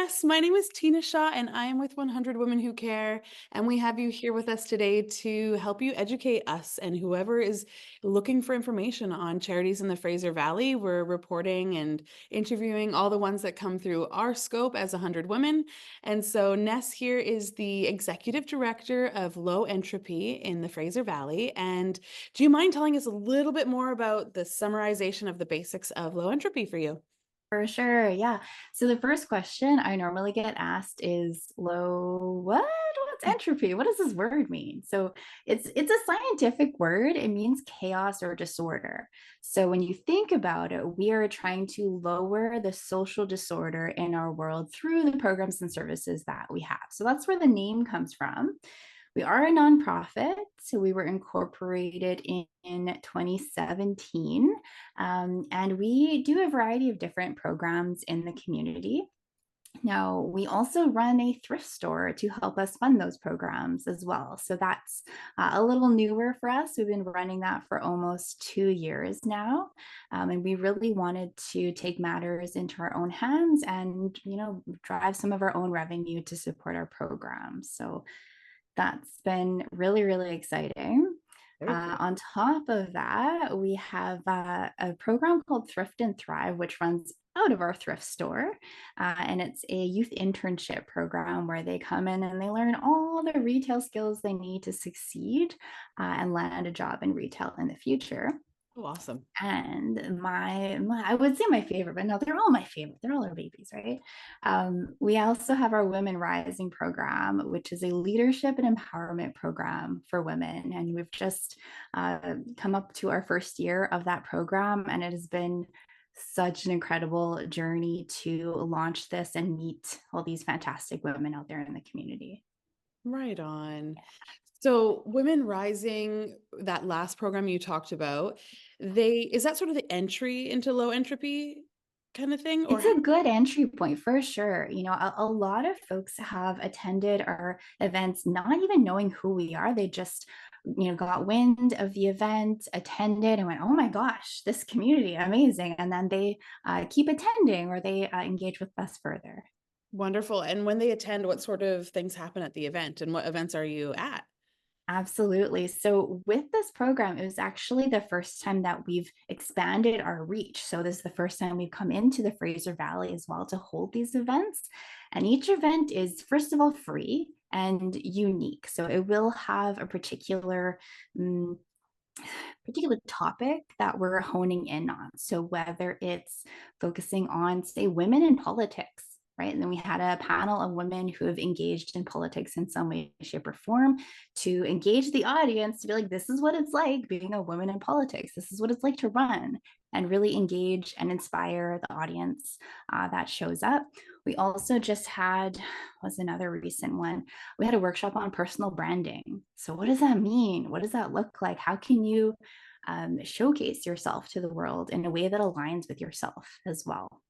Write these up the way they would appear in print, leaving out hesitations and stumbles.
Ness. My name is Tina Shaw, and I am with 100 Women Who Care. And we have you here with us today to help you educate us and whoever is looking for information on charities in the Fraser Valley. We're reporting and interviewing all the ones that come through our scope as 100 Women. And so Ness here is the executive director of Low Entropy in the Fraser Valley. And do you mind telling us a little bit more about the summarization of the basics of Low Entropy for you? For sure. Yeah. So the first question I normally get asked is low what? What's entropy? What does this word mean? So it's a scientific word. It means chaos or disorder. So when you think about it, we are trying to lower the social disorder in our world through the programs and services that we have. So that's where the name comes from. We are a nonprofit, so we were incorporated in 2017, and we do a variety of different programs in the community. Now, we also run a thrift store to help us fund those programs as well. So that's a little newer for us. We've been running that for almost 2 years now. And we really wanted to take matters into our own hands and, drive some of our own revenue to support our programs. So that's been really, really exciting. Very cool. On top of that, we have a program called Thrift and Thrive, which runs out of our thrift store. And it's a youth internship program where they come in and they learn all the retail skills they need to succeed and land a job in retail in the future. Oh, awesome. And my I would say my favorite, but no, they're all my favorite. They're all our babies, right? We also have our Women Rising program, which is a leadership and empowerment program for women. And we've just come up to our first year of that program, and it has been such an incredible journey to launch this and meet all these fantastic women out there in the community. Right on. So Women Rising, that last program you talked about, is that sort of the entry into low entropy kind of thing? Or It's a good entry point for sure. A lot of folks have attended our events not even knowing who we are. They just, got wind of the event, attended, and went, "Oh my gosh, this community, amazing!" And then they keep attending or they engage with us further. wonderful. And when they attend, what sort of things happen at the event and what events are you at? Absolutely. So, with this program, it was actually the first time that we've expanded our reach. So, this is the first time we've come into the Fraser Valley as well to hold these events. And each event is, first of all, free and unique. So, it will have a mm, particular topic that we're honing in on. So, whether it's focusing on, say, women in politics, right? And then we had a panel of women who have engaged in politics in some way, shape, or form to engage the audience to be like, this is what it's like being a woman in politics. This is what it's like to run, and really engage and inspire the audience that shows up. We also just had, was another recent one, we had a workshop on personal branding. So, what does that mean? What does that look like? How can you showcase yourself to the world in a way that aligns with yourself as well?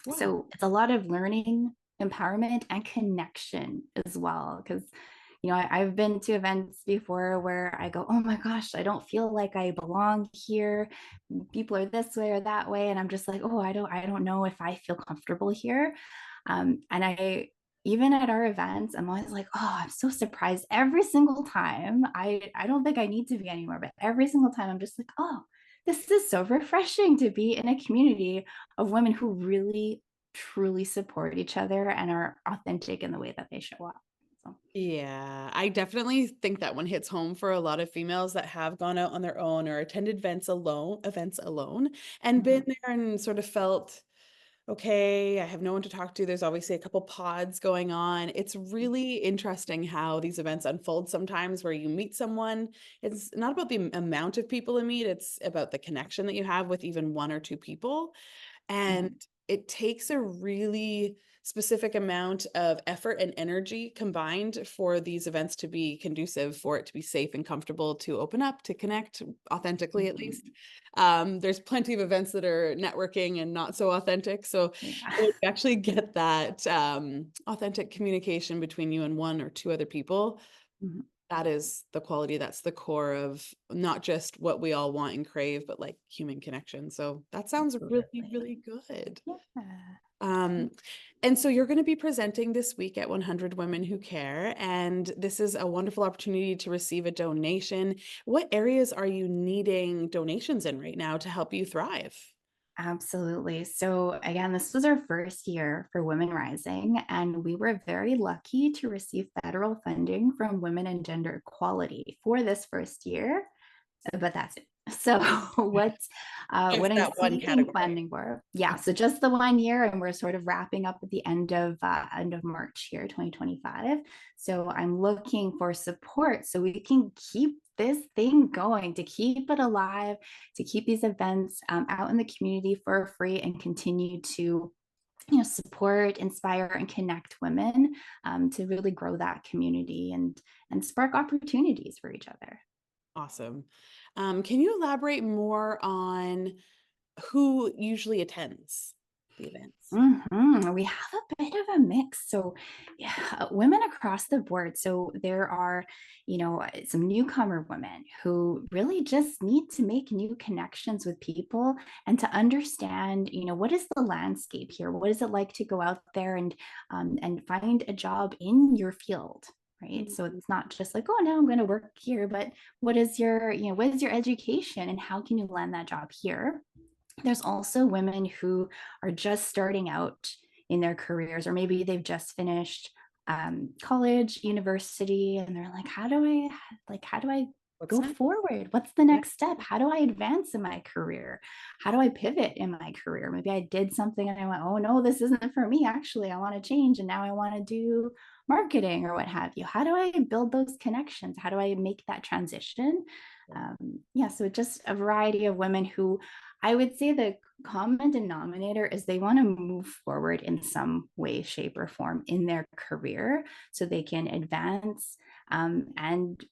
Wow. So it's a lot of learning, empowerment, and connection as well. Because, I've been to events before where I go, oh my gosh, I don't feel like I belong here. People are this way or that way. And I'm just like, oh, I don't know if I feel comfortable here. And even at our events, I'm always like, oh, I'm so surprised every single time. I don't think I need to be anymore, but every single time I'm just like, oh, this is so refreshing to be in a community of women who really truly support each other and are authentic in the way that they show up. So, Yeah, I definitely think that one hits home for a lot of females that have gone out on their own or attended events alone and been mhm, there and sort of felt okay, I have no one to talk to. There's obviously a couple pods going on. It's really interesting how these events unfold sometimes where you meet someone. It's not about the amount of people you meet, it's about the connection that you have with even one or two people. And mhm, it takes a really specific amount of effort and energy combined for these events to be conducive, for it to be safe and comfortable to open up, to connect authentically, at least. mhm. There's plenty of events that are networking and not so authentic. So Yeah. when you actually get that authentic communication between you and one or two other people, Mhm. that is the quality, that's the core of not just what we all want and crave, but like human connection. So that sounds really, Absolutely. really good. Yeah. And so you're going to be presenting this week at 100 Women Who Care, and this is a wonderful opportunity to receive a donation. What areas are you needing donations in right now to help you thrive? Absolutely. So, again, this was our first year for Women Rising, and we were very lucky to receive federal funding from Women and Gender Equality for this first year, but that's it. So what Just I'm that one seeking category. funding for, yeah. So just the 1 year, and we're sort of wrapping up at the end of March here, 2025. So I'm looking for support so we can keep this thing going, to keep it alive, to keep these events out in the community for free, and continue to support, inspire, and connect women to really grow that community and spark opportunities for each other. Awesome. Can you elaborate more on who usually attends the events? We have a bit of a mix. So, yeah, women across the board. So, there are, some newcomer women who really just need to make new connections with people and to understand, what is the landscape here? What is it like to go out there and find a job in your field? Right. So Mhm. it's not just like, oh, now I'm going to work here, but what is your education and how can you land that job here? There's also women who are just starting out in their careers, or maybe they've just finished college, university, and they're like, how do I What's go next? forward? What's the Yeah. next step? How do I advance in my career? How do I pivot in my career? Maybe I did something and I went, oh no, this isn't for me. Actually, I want to change, and now I want to do marketing or what have you. How do I build those connections? How do I make that transition? Yeah, so just a variety of women who, I would say the common denominator is they want to move forward in some way, shape, or form in their career so they can advance and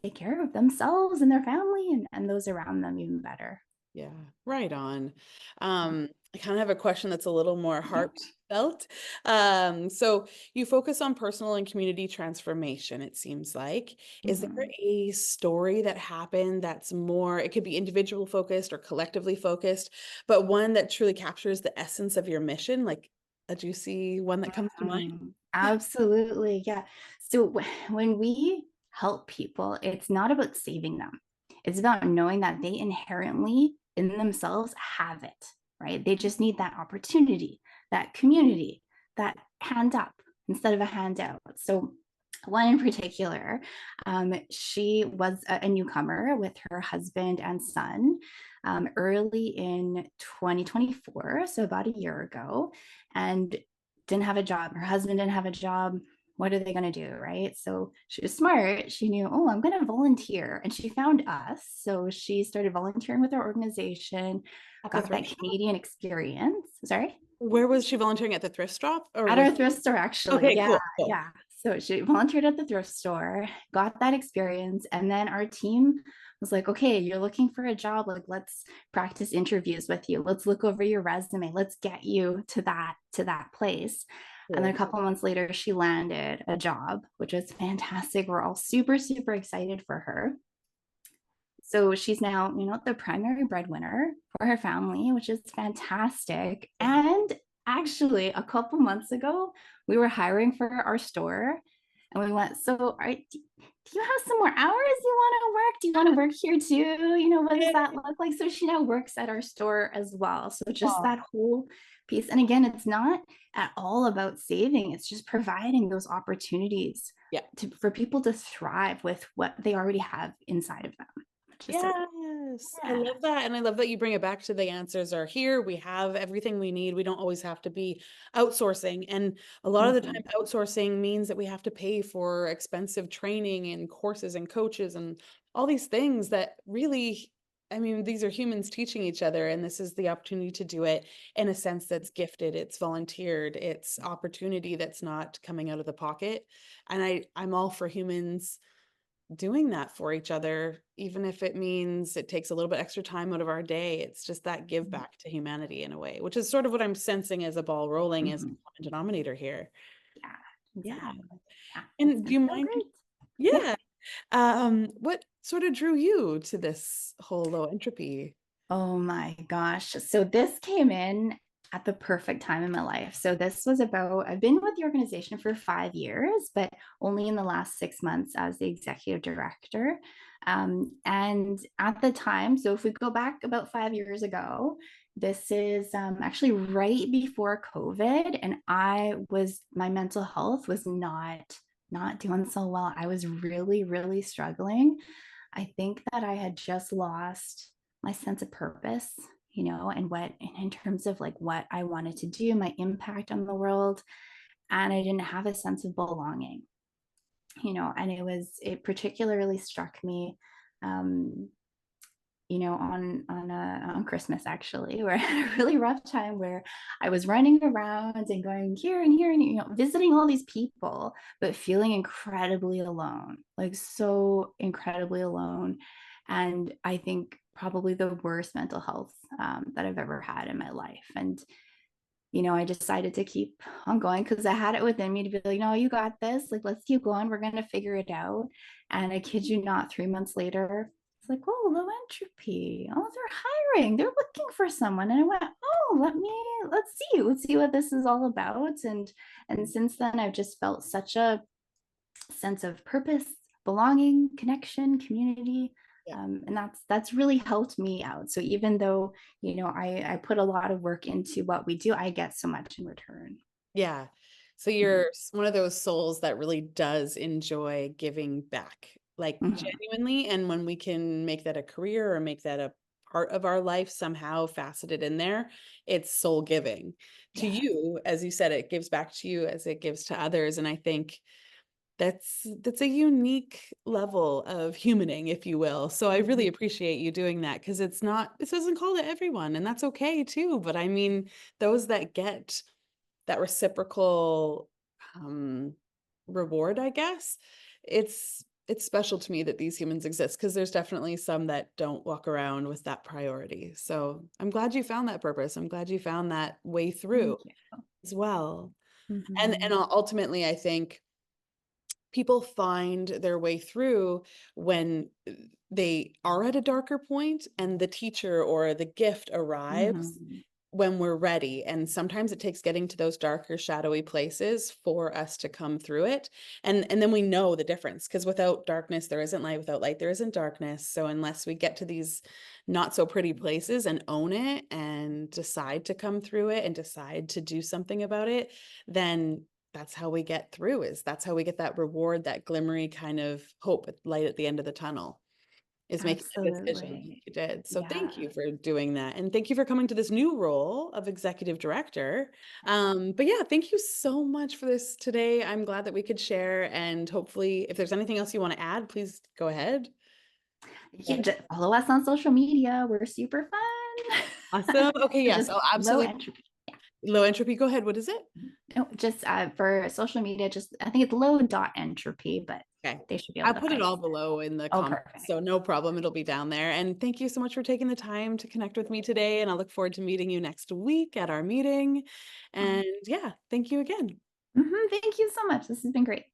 take care of themselves and their family and those around them even better. Yeah, right on. I kind of have a question that's a little more Yeah. heartfelt. So you focus on personal and community transformation, it seems like. Is there Mhm. a story that happened that's more, it could be individual focused or collectively focused, but one that truly captures the essence of your mission, like a juicy one that comes to mind? Absolutely. Yeah. So when we help people, it's not about saving them. It's about knowing that they inherently in themselves have it, right? They just need that opportunity, that community, that hand up instead of a handout. So one in particular, she was a newcomer with her husband and son early in 2024, so about a year ago, and didn't have a job. Her husband didn't have a job. What are they going to do? Right. So she was smart. She knew, oh, I'm going to volunteer. And she found us. So she started volunteering with our organization, At the got that thrift shop? Canadian experience. Sorry. Where was she volunteering at the thrift shop or At was our thrift store, actually. okay, Yeah. cool, cool. Yeah. So she volunteered at the thrift store, got that experience. And then our team was like, okay, you're looking for a job. Like, let's practice interviews with you. Let's look over your resume. Let's get you to that place. And then a Cool. couple months later, she landed a job, which was fantastic. We're all super, super excited for her. So she's now, the primary breadwinner for her family, which is fantastic. And actually, a couple months ago, we were hiring for our store, and we went, so do you have some more hours you want to work? Do you want to work here too? What does that look like? So she now works at our store as well. So just Aw. that whole piece. And again, it's not at all about saving, it's just providing those opportunities Yeah. for people to thrive with what they already have inside of them, which is so cool. Yes, I Yeah. love that. And I love that you bring it back to the answers are here. We have everything we need. We don't always have to be outsourcing. And a lot of the Mhm. time, outsourcing means that we have to pay for expensive training and courses and coaches and all these things that really, I mean, these are humans teaching each other. And this is the opportunity to do it in a sense that's gifted, it's volunteered, it's opportunity that's not coming out of the pocket. And I'm all for humans doing that for each other, even if it means it takes a little bit extra time out of our day. It's just that give back to humanity in a way, which is sort of what I'm sensing as a ball rolling as a Mhm. common denominator here. Yeah, Yeah. exactly. Yeah, it's And do been you so mind? great. Yeah. Yeah. What sort of drew you to this whole low entropy? Oh my gosh. So this came in. at the perfect time in my life. So this was I've been with the organization for 5 years, but only in the last 6 months as the executive director. And at the time, so if we go back about 5 years ago, this is actually right before COVID, and my mental health was not doing so well. I was really, really struggling. I think that I had just lost my sense of purpose, and in terms of like what I wanted to do, my impact on the world, and I didn't have a sense of belonging, and it particularly struck me, um, on Christmas actually, where I had a really rough time where I was running around and going here and here and visiting all these people, but feeling incredibly alone, like so incredibly alone. And I think probably the worst mental health that I've ever had in my life. And I decided to keep on going because I had it within me to be like, no, you got this. Like, let's keep going. We're going to figure it out. And I kid you not, 3 months later, it's like, oh, low entropy. Oh, they're hiring. They're looking for someone. And I went, oh, let's see what this is all about. And since then, I've just felt such a sense of purpose, belonging, connection, community. Yeah. And that's really helped me out. So even though, I put a lot of work into what we do, I get so much in return. Yeah. So Mhm. you're one of those souls that really does enjoy giving back, like Mhm. genuinely. And when we can make that a career or make that a part of our life somehow faceted in there, it's soul giving to Yeah, you. As you said, it gives back to you as it gives to others. And I think that's a unique level of humaning, if you will. So I really appreciate you doing that because it doesn't call to everyone, and that's okay too. But I mean, those that get that reciprocal um, reward, I guess. It's special to me that these humans exist because there's definitely some that don't walk around with that priority. So I'm glad you found that purpose. I'm glad you found that way through thank you. as well. And Mhm. ultimately, I think people find their way through when they are at a darker point and the teacher or the gift arrives Mhm. when we're ready. And sometimes it takes getting to those darker, shadowy places for us to come through it. And then we know the difference because without darkness, there isn't light. Without light, there isn't darkness. So unless we get to these not so pretty places and own it and decide to come through it and decide to do something about it, then that's how we get through that's how we get that reward, that glimmery kind of hope, light at the end of the tunnel is making a decision like Absolutely. you did. So Yeah. thank you for doing that. And thank you for coming to this new role of executive director. But yeah, thank you so much for this today. I'm glad that we could share. And hopefully, if there's anything else you want to add, please go ahead. Yeah, just follow us on social media. We're super fun. Awesome. Okay, yes, Just I'll low absolutely. entropy. Low entropy. Go ahead. What is it? No, just for social media, just I think it's low dot entropy, but Okay. they should be able I'll to put it find all us. below in the Oh, comments, perfect. so no problem, it'll be down there, and thank you so much for taking the time to connect with me today, and I look forward to meeting you next week at our meeting, and yeah, thank you again. Thank you so much. This has been great.